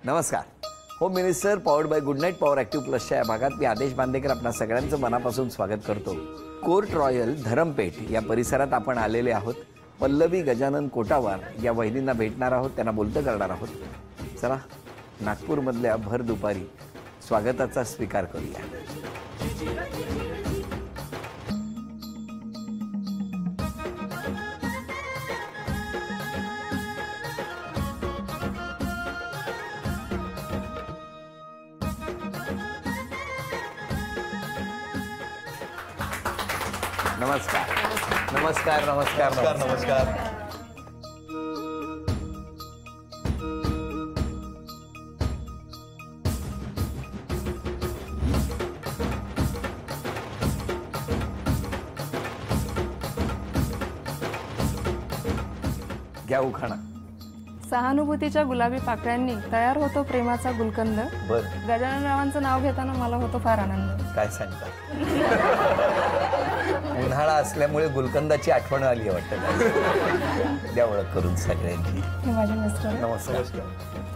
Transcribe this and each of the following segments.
नमस्कार. Home Minister powered by Good Knight Power Activ प्लसच्या या भागात मी आदेश बांदेकर आपणा सगळ्यांचं मनापासून स्वागत करतो. कोर्ट रॉयल धरमपेठ या परिसरात आपण आलेले आहोत. पल्लवी गजानन कोटावार या वहिनींना भेटणार आहोत, त्यांना बोलतं करणार आहोत. चला नागपूरमधल्या भर दुपारी स्वागताचा स्वीकार करूया. नमस्कार नमस्कार नमस्कार नमस्कार नमस्कार. घ्या उखाणा. सहानुभूतीच्या गुलाबी पाकळ्यांनी तयार होतो प्रेमाचा गुलकंद. गजाननरावांचं नाव घेताना मला होतो फार आनंद. काय सांगता. उन्हाळा असल्यामुळे गुलकंदाची आठवण आली वाटतं. द्या ओळख करून सगळ्यांची. हे माझे मिस्टर. नमस्कार.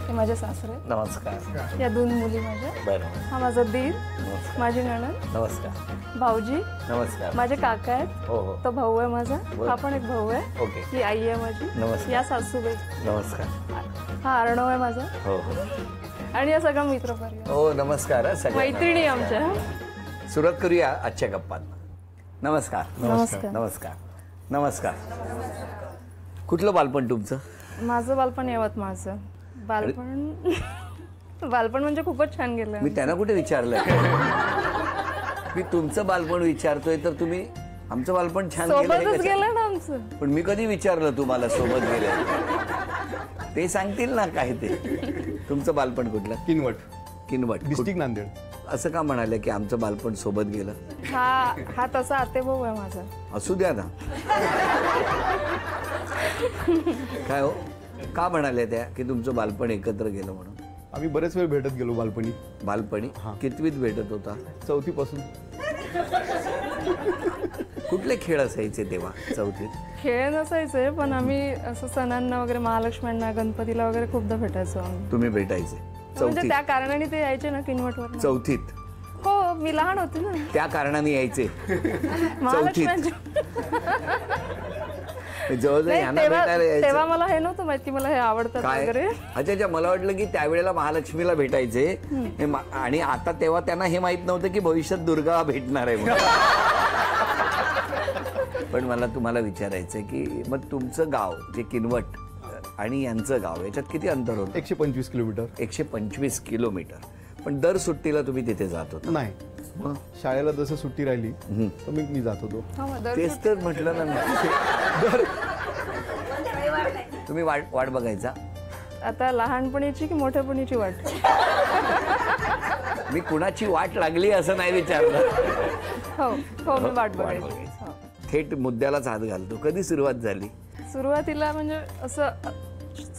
हे माझे सासरे. नमस्कार. या दोन मुली माझ्या. बरं. हा माझा दीर. माझी नणंद. नमस्कार. भाऊजी. नमस्कार. माझे काका आहेत. हो हो. तो भाऊ आहे माझा. हा पण एक भाऊ आहे. ओके. ही आई आहे माझी. नमस्कार. या सासूबाई. नमस्कार. हा अर्णव आहे माझा. हो हो. आणि या सगळा मित्र परिवार. हो नमस्कार. मैत्रिणी आमच्या. सुरुवात करूया आजच्या गप्पांना. नमस्कार. नमस्कार. नमस्कार. नमस्कार. कुठलं बालपण तुमचं? माझं बालपण यवतमाळचं. बालपण म्हणजे खूपच छान गेलं. मी त्यांना कुठे विचारलंय. मी तुमचं बालपण विचारतोय तर तुम्ही आमचं बालपण छान सोबतच गेलं ना आमचं. पण मी कधी विचारलं तुम्हाला सोबत गेलं? ते सांगतील ना काय ते. तुमचं बालपण कुठलं? किनवट. किनवट डिस्ट्रिक्ट नांदेड. असं का म्हणाले की आमचं बालपण सोबत गेलं? हा तसा आतेभाऊ आहे माझा. असू द्या ना. काय हो का म्हणाले त्या की तुमचं बालपण एकत्र गेलं म्हणून? आम्ही बरेच वेळ भेटत गेलो बालपणी. बालपणी कितवीत भेटत होता? 4थी पासून. कुठले खेळ असायचे तेव्हा 4थीत? खेळ नसायचे पण आम्ही असं सणांना वगैरे महालक्ष्म्यांना गणपतीला वगैरे खूपदा भेटायचो आम्ही. तुम्ही भेटायचे म्हणजे त्या कारणाने ते यायचे ना किनवटवर. 4थीत? हो मी लहान होते ना. त्या कारणाने यायचे महालक्ष्म्यांच्या. तेव्हा मला हे नव्हतं माहित की मला हे आवडतात वगैरे. अच्छा मला वाटलं की त्यावेळेला महालक्ष्मीला भेटायचे आणि आता तेव्हा त्यांना हे माहित नव्हतं की भविष्यात दुर्गा भेटणार आहे. पण मला तुम्हाला विचारायचंय की मग तुमचं गाव जे किनवट आणि यांचं गाव याच्यात किती अंतर होतं? 125 किलोमीटर. 125 किलोमीटर. पण दर सुट्टीला तुम्ही तिथे जात होता? नाही, शाळेला जसं सुट्टी राहिली तर मी जात होतो. तेच तर म्हटलं ना. तुम्ही वाट बघायचा? आता लहानपणीची की मोठ्यापणीची वाट? मी कुणाची वाट लागली असं नाही विचारलं. हो मी वाट बघायची. थेट मुद्द्यालाच हात घालतो. कधी सुरुवात झाली? सुरुवातीला म्हणजे असं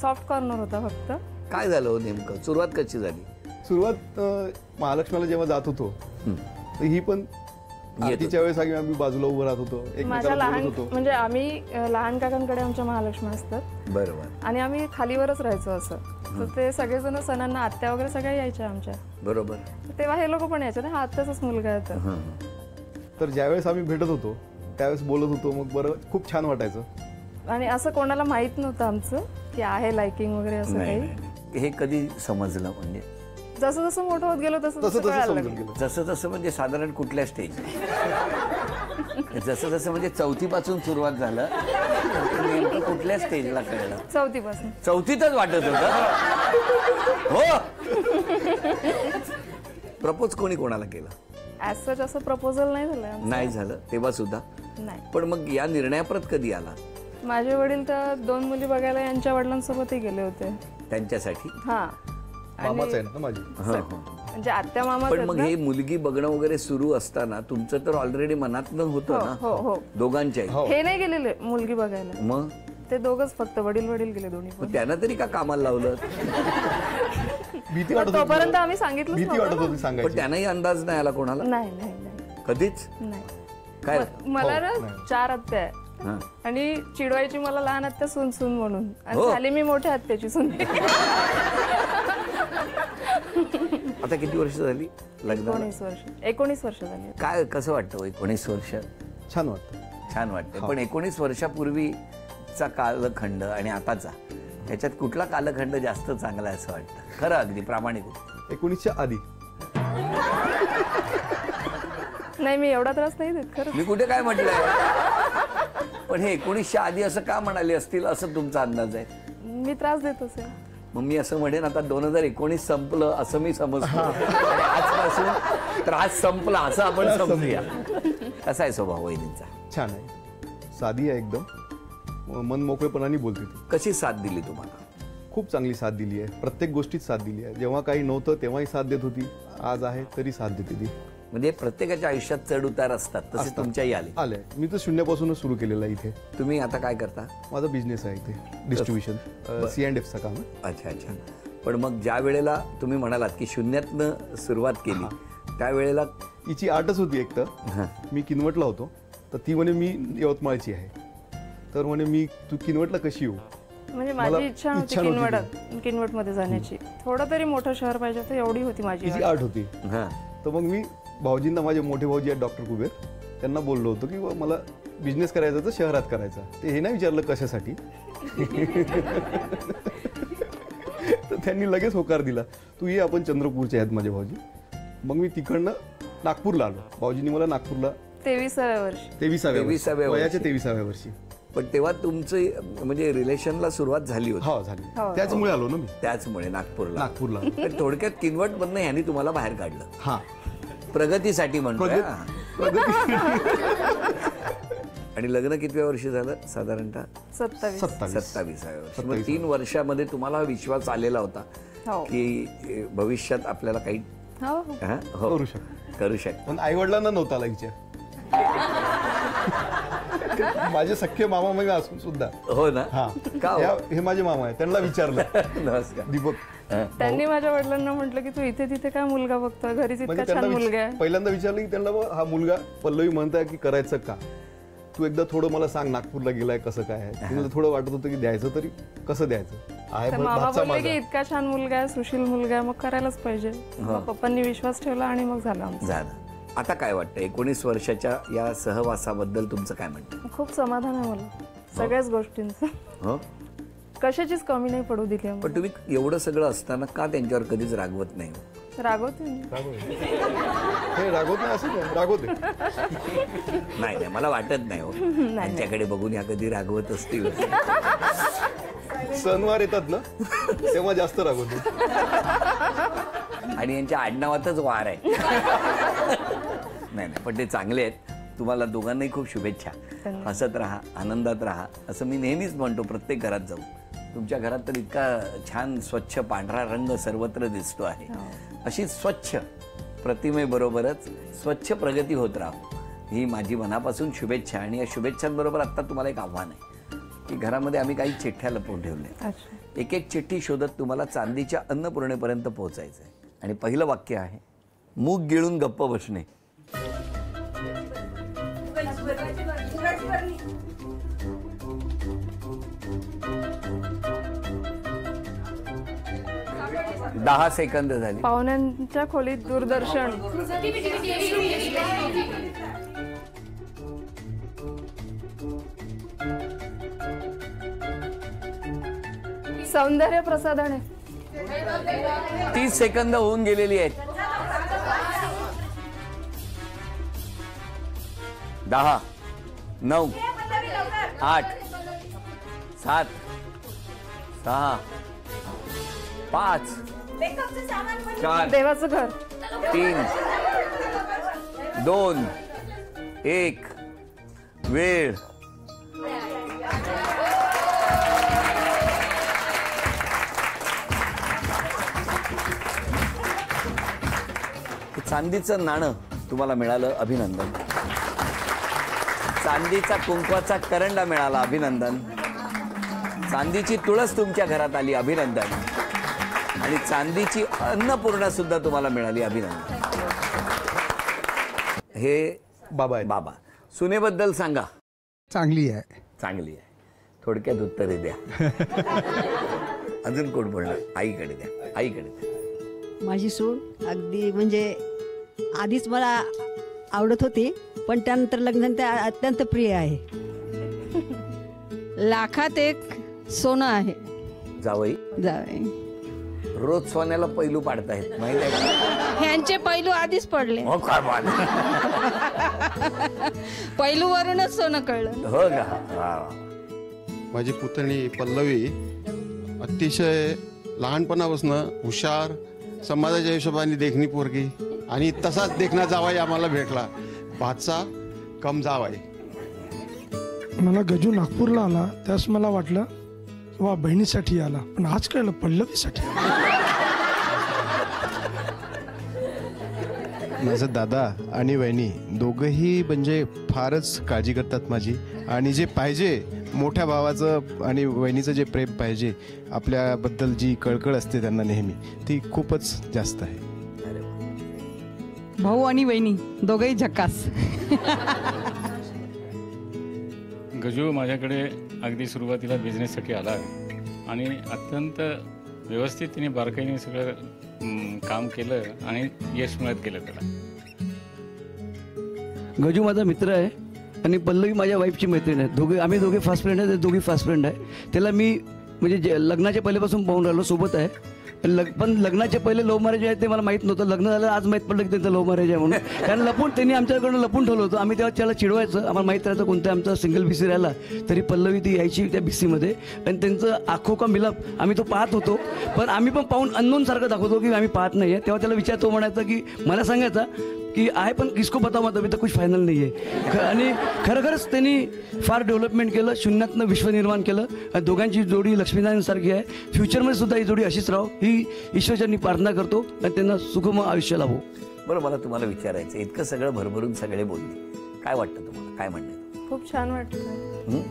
सॉफ्ट कॉर्नर होता फक्त. काय झालं हो नेमकं? सुरुवात कशी झाली? सुरुवात महालक्ष्मीला जेव्हा जात होतो ही पण आरतीच्या वेळेस आम्ही बाजूला उभं राहत होतो. माझ्या लहान म्हणजे आम्ही लहान काकांकडे आमच्या महालक्ष्मी असतात. बरोबर. आणि आम्ही खालीवरच राहायचो असं. तर ते सगळेजण सणांना आत्या वगैरे सगळ्या यायच्या आमच्या. बरोबर. तेव्हा हे लोक पण यायचे ना. हा आत्याचाच मुलगा आहे. तर ज्यावेळेस आम्ही भेटत होतो त्यावेळेस बोलत होतो मग बरं खूप छान वाटायचं. आणि असं कोणाला माहित नव्हतं आमचं की आहे लाइकिंग वगैरे असं काही. हे कधी समजलं? म्हणजे जसं जसं मोठं होत गेलो तसं जसं जसं म्हणजे साधारण कुठल्या स्टेज? जसं जसं म्हणजे 4थी पासून सुरुवात झालं नेमकं कुठल्या स्टेजला कळलं? 4थी पासून. 4थीतच वाटत होतं हो. प्रपोज कोणी कोणाला केलं? ॲज सच असं प्रपोजल नाही झालं. नाही झालं तेव्हा सुद्धा नाही. पण मग या निर्णयाप्रत कधी आला? माझे वडील तर 2 मुली बघायला यांच्या वडिलांसोबतही गेले होते त्यांच्यासाठी. मामाच आहे ना माझी. म्हणजे आत्या मामा. पण मग हे मुलगी बघणं वगैरे सुरू असताना तुमचं तर ऑलरेडी मनातनं होतं ना? हो दोघांच्या. हे नाही गेलेले मुलगी बघायला. मग ते दोघच फक्त वडील गेले दोन्ही. त्यांना तरी का कामाला लावलं? भीती वाटत होती. तोपर्यंत आम्ही सांगितलं. भीती वाटत होती सांगायची. पण त्यांनाही अंदाज नाही आला कोणाला? नाही कधीच नाही. काय मला ना 4 आत्या आहे आणि चिडवायची मला लहान आत्या सून म्हणून. आणि झाली मी मोठ्या आत्याची सून. आता किती वर्ष झाली लग्नाला? 19 वर्ष झाली. काय कसं वाटतं 19 वर्ष? छान वाटतं. छान वाटते. पण 19 वर्षापूर्वीचा कालखंड आणि आताचा ह्याच्यात कुठला कालखंड जास्त चांगला आहे असं वाटतं? खरं अगदी प्रामाणिक. 19च्या आधी. नाही, मी एवढा त्रास नाही देत खरं. मी कुठे काय म्हटलंय? पण हे 19च्या आधी असं का म्हणाले असतील असं तुमचा अंदाज आहे? मी त्रास देत असेल. मग मी असं म्हणेन आता 2019 संपलं असं मी समजतो आणि आजपासून त्रास संपला असं आपण समजूया. कसा आहे स्वभाव वहिनींचा? छान आहे, साधी आहे एकदम, मन मोकळेपणाने बोलते ती. कशी साथ दिली तुम्हाला? खूप चांगली साथ दिली आहे, प्रत्येक गोष्टीत साथ दिली आहे. जेव्हा काही नव्हतं तेव्हाही साथ देत होती, आज आहे तरी साथ देते ती. म्हणजे प्रत्येकाच्या आयुष्यात चढ उतार असतात तसे तुमच्याही आले. मी तर शून्यापासूनच सुरू केलेलं आहे इथे. तुम्ही आता काय करता? माझा बिझनेस आहे इथे, डिस्ट्रीब्युशन, C&Fचं काम आहे. अच्छा अच्छा. पण मग ज्या वेळेला तुम्ही म्हणालात की शून्यातनं सुरुवात केली त्यावेळेला हिची आठच होती. एक तर मी किनवटला होतो, तर ती म्हणे मी यवतमाळची आहे, तर म्हणे मी तू किनवटला कशी येऊ? म्हणजे माझी इच्छा होती किनवटमध्ये जाण्याची. थोडं तरी मोठं शहर पाहिजे होतं, एवढी होती माझी. हिची आठ होती. तर मग मी भाऊजींना, माझे मोठे भाऊजी आहेत डॉक्टर कुबेर, त्यांना बोललो होतो की मला बिझनेस करायचा तर शहरात करायचा. ते हे नाही विचारलं कशासाठी. तर त्यांनी लगेच होकार दिला, तू ये, आपण चंद्रपूरचे आहेत माझे भाऊजी. मग मी तिकडनं नागपूरला आलो. भाऊजींनी मला नागपूरला 23व्या वर्षी 23व्या वयाच्या 23व्या वर्षी. पण तेव्हा तुमचं म्हणजे रिलेशनला सुरुवात झाली होती? हो झाली. त्याचमुळे आलो ना मी. त्याचमुळे नागपूरला. तर थोडक्यात किनवट मधनं ह्यांनी तुम्हाला बाहेर काढलं. हा, प्रगतीसाठी म्हणतोय. आणि लग्न कितव्या वर्षी झालं साधारणतः? 27व्या वर्षी. मग 3 वर्षामध्ये तुम्हाला विश्वास आलेला होता की भविष्यात आपल्याला काही करू शकतो. पण आई वडिलांना नव्हता आला विचार. माझे सख्खे मामा मग असून सुद्धा. हो ना. हे माझे मामा आहे, त्यांना विचारलं. नमस्कार दीपक. त्यांनी माझ्या वडिलांना म्हटलं की तू इथे तिथे काय मुलगा बघतोय, घरीच इतका छान मुलगा आहे. पहिल्यांदा विचारलं की त्यांना हा मुलगा पल्लवी म्हणताय की करायचं का, तू एकदा थोडं मला सांग नागपूरला गेलाय कसं काय आहे. तिला थोडं वाटत होतं की द्यायचं तरी कसं द्यायचं. मामा बोलले की इतका छान मुलगा आहे, सुशील मुलगा आहे, मग करायलाच पाहिजे. पप्पांनी विश्वास ठेवला आणि मग झालं. आता काय वाटतं 19 वर्षाच्या या सहवासाबद्दल तुमचं काय म्हणतं? खूप समाधान आहे मला सगळ्याच गोष्टींचं. कशाचीच कमी नाही पडू दिली. पण तुम्ही एवढं सगळं असताना का त्यांच्यावर कधीच रागवत नाही? रागवते नाही, मला वाटत नाही हो त्यांच्याकडे बघून या कधी रागवत असतील. सणवार येतात ना तेव्हा जास्त रागवते. आणि यांच्या आडनावातच वार आहे. नाही, पण ते चांगले आहेत. तुम्हाला दोघांनाही खूप शुभेच्छा. हसत राहा, आनंदात राहा असं मी नेहमीच म्हणतो प्रत्येक घरात जाऊन. तुमच्या घरात तर इतका छान स्वच्छ पांढरा रंग सर्वत्र दिसतो आहे. अशी स्वच्छ प्रतिमेबरोबरच स्वच्छ प्रगती होत राहो ही माझी मनापासून शुभेच्छा. आणि या शुभेच्छांबरोबर आता तुम्हाला एक आव्हान आहे की घरामध्ये आम्ही काही चिठ्ठ्या लपवून ठेवल्या. एक एक चिठ्ठी शोधत तुम्हाला चांदीच्या अन्नपूर्णेपर्यंत पोहोचायचं आहे. आणि पहिलं वाक्य आहे, मूग गिळून गप्प बसणे. दहा सेकंद झाली. पाहुण्यांच्या खोलीत दूरदर्शन. सौंदर्य प्रसाधने. 30 सेकंद होऊन गेलेली आहेत. 10, 9, 8, 7, 6, 5, 4, देवाचं घर. 3, 2, 1. वेळ. चांदीचं नाणं तुम्हाला मिळालं, अभिनंदन. चांदीचा कुंकवाचा करंडा मिळाला, अभिनंदन. चांदीची तुळस तुमच्या घरात आली, अभिनंदन. आणि चांदीची अन्नपूर्णा सुद्धा तुम्हाला मिळाली, अभिनंदन. हे बाबा आहे. बाबा सुनेबद्दल सांगा. चांगली आहे. चांगली आहे. थोडक्यात उत्तरे द्या. अजून कोण बोलणार? आईकडे द्या, आईकडे द्या. माझी सून अगदी म्हणजे आधीच मला आवडत होती, पण त्यानंतर लग्नानंतर अत्यंत प्रिय आहे. लाखात एक सोनं आहे. जावई जावे रोज सोन्याला पैलू पाडतायत माहिती आहे का? ह्यांचे पैलू आधीच पडले. हो काय बात. पैलूवरूनच सोनं कळलं. हो का वा वा. माझी पुतणी पल्लवी अतिशय लहानपणापासून हुशार, समाजाच्या हिशोबाने देखणी पोरगी आणि तसाच देखणा जावाई आम्हाला भेटला. भाचा कम जावाई. मला गजू नागपूरला आला त्यास मला वाटलं वा बहिणीसाठी आला, पण आज कळलं पल्लवीसाठी. माझं दादा आणि वहिनी दोघंही म्हणजे फारच काळजी करतात माझी, आणि जे पाहिजे मोठ्या भावाचं आणि वहिनीचं जे प्रेम पाहिजे, आपल्याबद्दल जी कळकळ असते त्यांना नेहमी, ती खूपच जास्त आहे. भाऊ आणि वहिनी दोघंही झकास. गजू माझ्याकडे अगदी सुरुवातीला बिझनेससाठी आला आणि अत्यंत व्यवस्थित तिने बारकाईने सगळं काम केलं आणि यश मिळत गेलं त्याला. गजू माझा मित्र आहे आणि पल्लवी माझ्या वाईफची मैत्रीण आहे. आम्ही दोघे फास्ट फ्रेंड आहे, ते दोघी फास्ट फ्रेंड आहे. त्याला मी म्हणजे लग्नाच्या पहिल्यापासून पाहून राहिलो, सोबत आहे. पण लग्नाचे पहिले लव्ह मॅरेज आहे ते मला माहीत नव्हतं. लग्न झालं आज माहीत पडलं की त्यांचं लव्ह मॅरेज आहे म्हणून. कारण त्यांनी आमच्याकडून लपून ठेवलं होतं. आम्ही तेव्हा त्याला चिडवायचं, आम्हाला माहीत राहायचं कोणत्या आमचा सिंगल BC राहिला तरी पल्लवी ती यायची त्या BCमध्ये, आणि त्यांचं आखो का मिलाप आम्ही तो पाहत होतो. पण आम्ही पण पाहून अननोनसारखं दाखवतो की आम्ही पाहत नाही आहे. तेव्हा त्याला विचारतो, म्हणायचा की मला सांगायचा की आहे पण किसको बताओ मत, अभी तर कुछ फायनल नाही आहे. आणि खरंच त्यांनी फार डेव्हलपमेंट केलं, शून्यातनं विश्व निर्माण केलं. आणि दोघांची जोडी लक्ष्मीनारायणसारखी आहे. फ्युचरमध्ये सुद्धा ही जोडी अशीच राहो ही ईश्वरचरणी प्रार्थना करतो आणि त्यांना सुखमय आयुष्य लाभो. बरं, मला तुम्हाला विचारायचं, इतकं सगळं भरभरून सगळे बोलले, काय वाटतं तुम्हाला, काय म्हणणं? खूप छान वाटतं.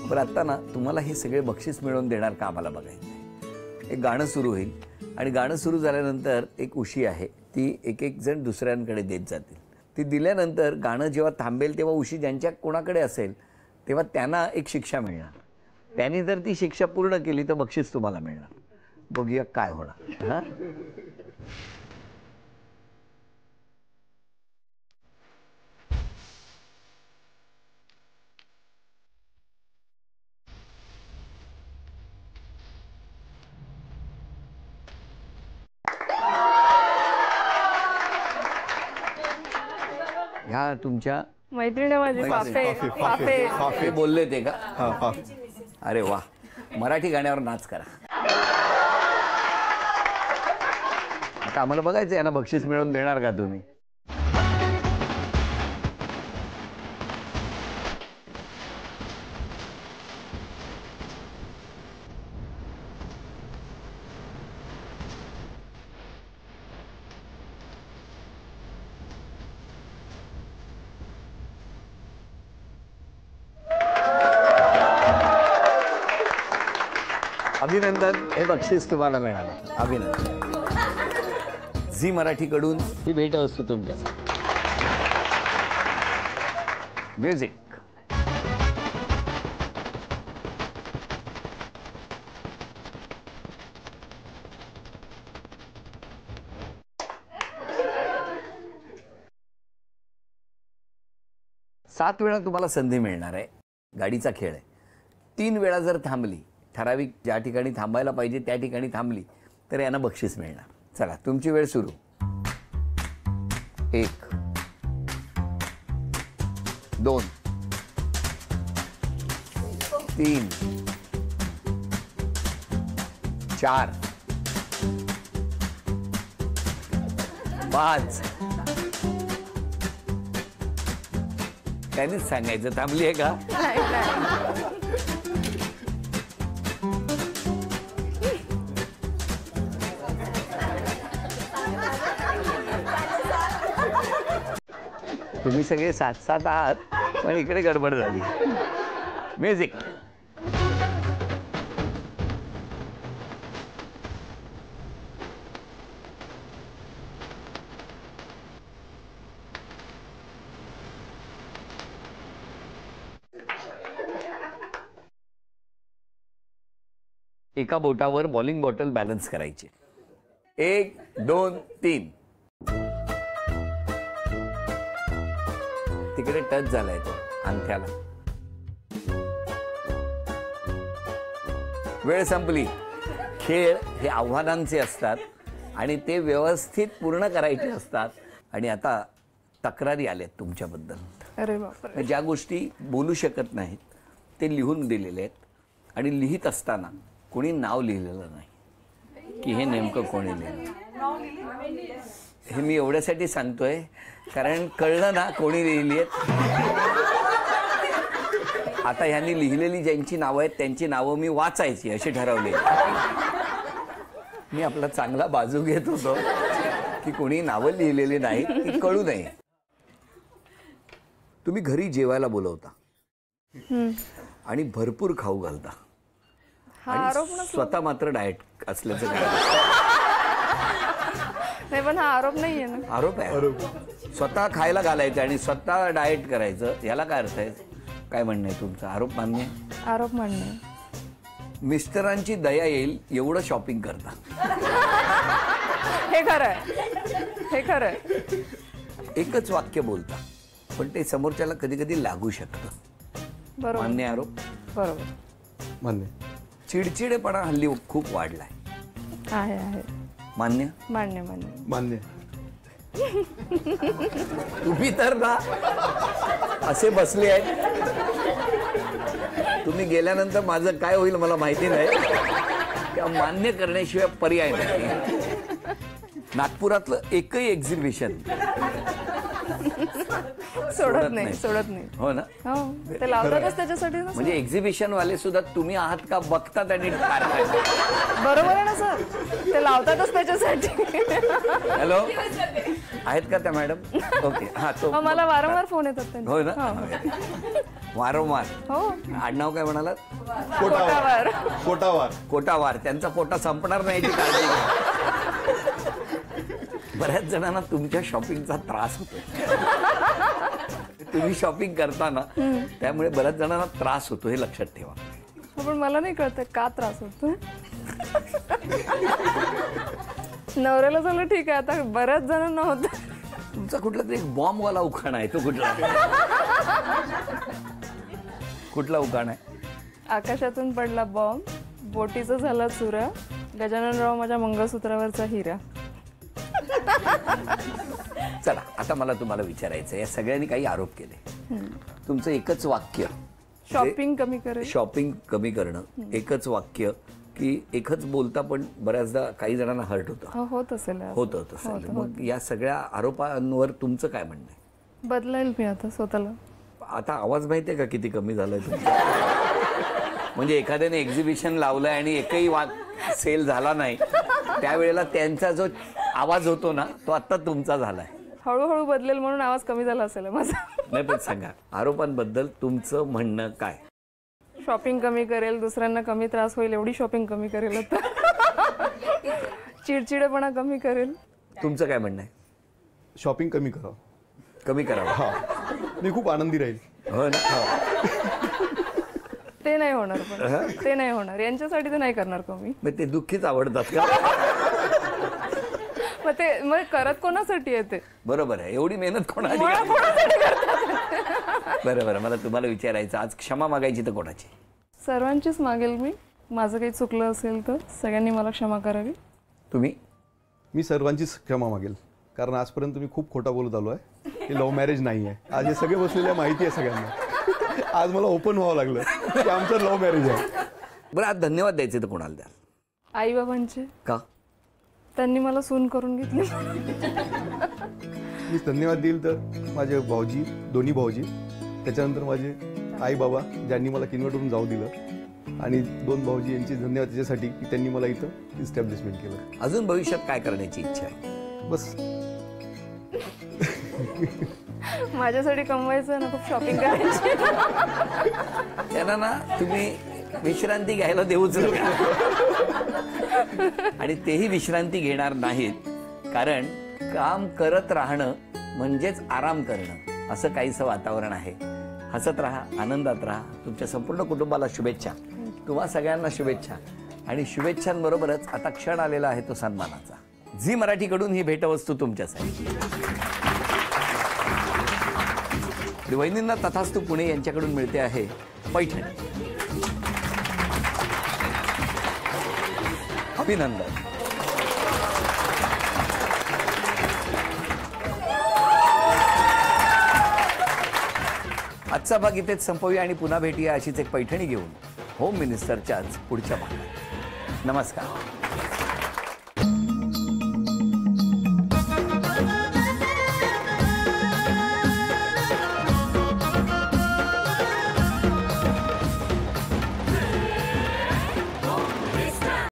बरं, आता ना तुम्हाला हे सगळे बक्षीस मिळवून देणार का आम्हाला बघायचं आहे. एक गाणं सुरू होईल आणि गाणं सुरू झाल्यानंतर एक उशी आहे, ती एक जण दुसऱ्यांकडे देत जातील. ती दिल्यानंतर गाणं जेव्हा थांबेल तेव्हा उशी ज्यांच्या कोणाकडे असेल तेव्हा त्यांना एक शिक्षा मिळणार. त्यांनी जर ती शिक्षा पूर्ण केली तर बक्षीस तुम्हाला मिळणार. बघूया काय होणार. हां, ह्या तुमच्या मैत्रिणी माझी पाफे बोलले ते का? अरे वा, मराठी गाण्यावर नाच करा. आता आम्हाला बघायचं यांना बक्षीस मिळवून देणार का तुम्ही? अभिनंदन, हे बक्षीस तुम्हाला मिळालं. अभिनंदन. झी मराठीकडून ही भेट असतो तुमच्या. म्युझिक. सात वेळा तुम्हाला संधी मिळणार आहे. गाडीचा खेळ आहे. 3 वेळा जर थांबली, ठराविक ज्या ठिकाणी थांबायला पाहिजे त्या ठिकाणी थांबली तर यांना बक्षीस मिळणार. चला, तुमची वेळ सुरू. 1 2 3 4 5. त्यांनीच सांगायचं थांबली आहे का? तुम्ही सगळे 7-7 आहात, पण इकडे गडबड झाली. म्युझिक. एका बोटावर बॉलिंग बॉटल बॅलन्स करायची. 1 2 3 तिकडे टच झालाय तो अंगठ्याला. वेळ संपली. खेळ हे आव्हानांचे असतात आणि ते व्यवस्थित पूर्ण करायचे असतात. आणि आता तक्रारी आल्यात तुमच्याबद्दल. अरे बापरे. ज्या गोष्टी बोलू शकत नाहीत ते लिहून दिलेले आहेत. आणि लिहित असताना कोणी नाव लिहिलेलं नाही की हे नेमकं कोणी लिहिलं. हे मी एवढ्यासाठी सांगतोय कारण कळलं ना कोणी लिहिली आहेत. आता ह्यांनी लिहिलेली ज्यांची नावं आहेत त्यांची नावं मी वाचायची अशी ठरवली. मी आपला चांगला बाजू घेत होतो की कोणी नावं लिहिलेली नाहीत ती कळू नये. तुम्ही घरी जेवायला बोलवता आणि भरपूर खाऊ घालता आणि स्वतः मात्र डाएट असल्याचं काय. नाही पण हा आरोप नाहीये ना. आरोप आहे. स्वतः खायला घालायचं आणि स्वतः डाएट करायचं याला काय अर्थ आहे. काय म्हणणं आहे तुमचं. आरोप मान्य आहे. आरोप मान्य. मिस्टरांची दया येईल एवढं शॉपिंग करता. हे खरं आहे. हे खरं आहे. एकच वाक्य बोलता पण ते समोरच्याला कधी कधी लागू शकतं. बरोबर. मान्य आरोप. बरोबर. मान्य. चिडचिडेपणा हल्ली खूप वाढलाय. आहे आहे. मान्य. मान्य मान्य मान्य. तुम्ही तर ना असे बसले आहेत. तुम्ही गेल्यानंतर माझं काय होईल मला माहिती नाही. त्या मान्य करण्याशिवाय पर्याय नाही. नागपुरातलं एकही एक्झिबिशन सोडत नाही. हो ना. हो ते लावतातच त्याच्यासाठी ना. म्हणजे एक्झिबिशन वाले सुद्धा तुम्ही आहात का बघतात आणि काढताय. बरोबर आहे ना सर. ते लावतातच त्याच्यासाठी. हॅलो आहेत का त्या मॅडम. ओके. हा तो मला वारंवार फोन येतात त्यांचे. हो ना. वारंवार. हो. आडनाव काय म्हणालात. कोटावार. कोटावार. कोटावार. त्यांचा कोटा संपणार नाही याची काळजी घ्या. बऱ्याच जणांना तुमच्या शॉपिंगचा त्रास होतो. तुम्ही शॉपिंग करताना त्यामुळे बऱ्याच जणांना त्रास होतो हे लक्षात ठेवा. पण मला नाही कळत का त्रास होतो. नवऱ्याला झालं ठीक आहे. आता बऱ्याच जणांना होत. तुमचा कुठला तरी एक बॉम्बवाला उखाणा आहे. तो कुठला कुठला उखाणा आहे. आकाशातून पडला बॉम्ब, बोटीचं झाला चुरा, गजाननराव माझ्या मंगळसूत्रावरचा हिरा. चला आता मला तुम्हाला विचारायचं. या सगळ्यांनी काही आरोप केले. तुमचं एकच वाक्य. शॉपिंग कमी करेल. शॉपिंग कमी करणं. एकच वाक्य की एकच बोलता पण बऱ्याचदा काही जणांना हर्ट होतं. होत असेल. मग या सगळ्या आरोपांवर तुमचं काय म्हणणं आहे. बदलायला मी आता स्वतःला. आता आवाज माहितीये का किती कमी झालाय तुमचा. म्हणजे एखाद्याने एक्झिबिशन लावलंय आणि एकही सेल झाला नाही त्यावेळेला त्यांचा जो आवाज होतो ना तो आता तुमचा झालाय. हळूहळू बदलेल म्हणून आवाज कमी झाला असेल माझा. नाही पण सांगा आरोपांबद्दल तुमचं म्हणणं काय. शॉपिंग कमी करेल, दुसऱ्यांना कमी त्रास होईल एवढी शॉपिंग कमी करेल. आता चिडचिडेपणा कमी करेल. तुमचं काय म्हणणं आहे. शॉपिंग कमी करा. कमी करावं. हा मी खूप आनंदी राहील. हो ना. ते नाही होणार. पण ते नाही होणार. यांच्यासाठी तर नाही करणार कमी. मग ते दुःखीच आवडतात का. मग करत कोणासाठी येते. बरोबर आहे. एवढी मेहनत कोणासाठी. बरोबर. मला तुम्हाला विचारायचं आज क्षमा मागायची तर कोणाची. सर्वांचीच मागेल मी. माझं काही चुकलं असेल तर सगळ्यांनी मला क्षमा करावी. तुम्ही. मी सर्वांचीच क्षमा मागेल कारण आजपर्यंत मी खूप खोटा बोलत आलो आहे. हे लव्ह मॅरेज नाही आहे. आज हे सगळे बसलेल्या माहिती आहे सगळ्यांना. आज मला ओपन व्हावं लागलं की आमचं लव्ह मॅरेज आहे. बरं आज धन्यवाद द्यायचे तर कोणाला द्याल. आई बाबांचे. का. त्यांनी मला सून करून घेतली. मी धन्यवाद देईल तर माझे भाऊजी, दोन्ही भाऊजी, त्याच्यानंतर माझे आई बाबा ज्यांनी मला किनवटवरून जाऊ दिलं आणि 2 भाऊजी यांची धन्यवाद त्याच्यासाठी की त्यांनी मला इथं इस्टॅब्लिशमेंट केलं. अजून भविष्यात काय करण्याची इच्छा आहे. बस माझ्यासाठी कमवायचं ना. खूप शॉपिंग करायची. त्यांना ना तुम्ही विश्रांती घ्यायला देऊच नका. आणि तेही विश्रांती घेणार नाहीत कारण काम करत राहणं म्हणजेच आराम करणं असं काहीसं वातावरण आहे. हसत राहा, आनंदात राहा. तुमच्या संपूर्ण कुटुंबाला शुभेच्छा. तुम्हा सगळ्यांना शुभेच्छा. आणि शुभेच्छांबरोबरच आता क्षण आलेला आहे तो सन्मानाचा. झी मराठीकडून ही भेटवस्तू तुमच्यासाठी. वहिनींना तथास्तु पुणे यांच्याकडून मिळते आहे पैठणी. अभिनंदन. आजचा भाग इथेच संपवूया आणि पुन्हा भेटूया अशीच एक पैठणी घेऊन होम मिनिस्टरच्याच पुढच्या भागात. नमस्कार.